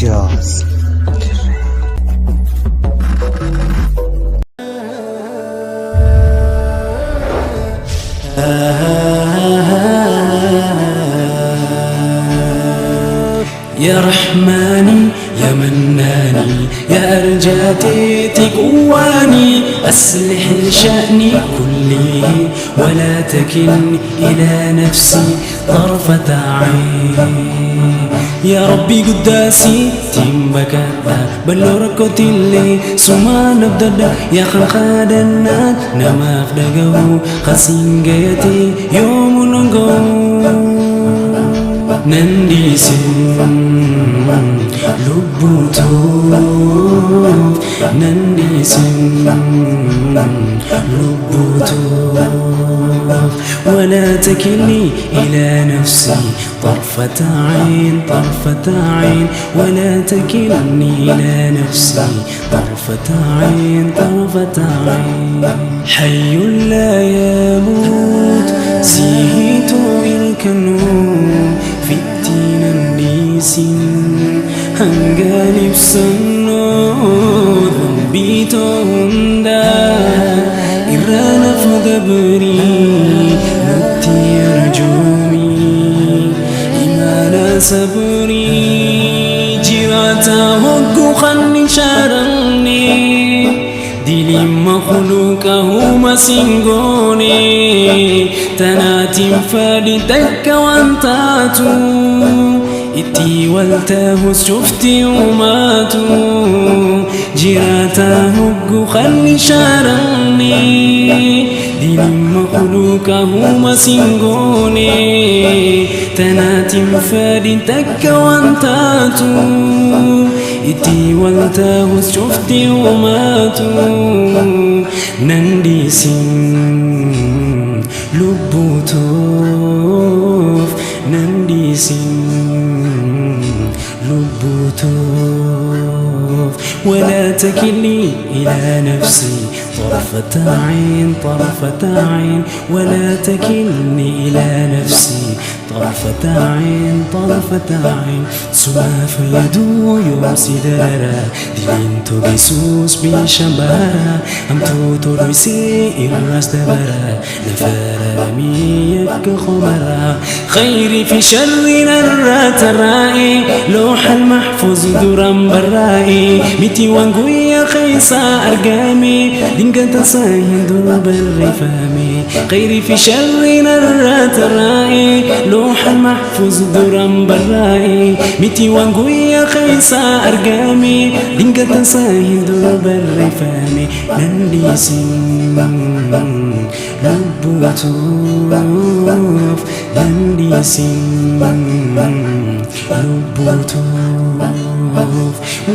جاز. يا رحماني يا مناني يا أرجاتي تقواني أصلح لشأني كله ولا تكلني إلى نفسي طرفة عين. يا ربي قداسي تيمبكاتا بلوركوتي اللي سما نبدأ يا خلقادنا نما أفدقو خسينجيتي يوم نغو ننديسن لبوتوف ننديسن لبوتوف ولا تكلني إلى نفسي طرفة عين طرفة عين ولا تكلني إلى نفسي طرفة عين طرفة عين. حي لا يموت سيهيت بالكنون في النيسين هنغالي بسنو ذنبيتو هندا إرانا فدبري نتي أرجومي إمانا صبري جراتا هقو خني شارني ديلي مخلوقه مسنغوني تناتي فادتك وانتاتو إتي والتاهوس شفتي وماتو جراتا هقو خلي شارني ديني مخلوقه مسنغوني تناتي فادتك وانتاتو إتي والتاهوس شفتي وماتو ننديسين لبوتوف ننديسين لبوتوف ولا تكلني إلى نفسي طرفة عين طرفة عين ولا تكلني إلى نفسي طرفة عين طرفة عين. سما فيدو يوم سيدارا دلينتو بيسوس بيشمبارا أمتو ترويسي إراس دبارا نفارا ميك خمرا خيري في شرنا الراترائي لوح المحفوظ درام برائي ميتي وانقويا خيسا أرقامي دينك تساهل درب الرفامي خيري في شرنا الراترائي لوح المحفوظ درام برائي ميتي وانقويا خيسا أرقامي دينك تساهل درب الرفامي ننديسين لبوتوف ننديسين لبوتوف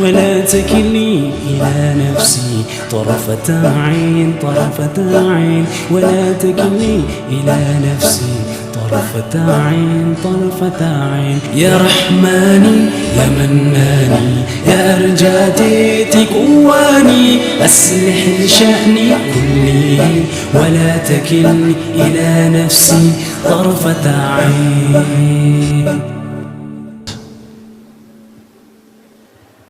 ولا تكلني إلى نفسي طرفة عين طرفة عين ولا تكلني إلى نفسي طرفة عين طرفة عين. يا رحماني يا مناني يا أرجاتي تقواني أصلح لشأني كله ولا تكلني إلى نفسي طرفة عين.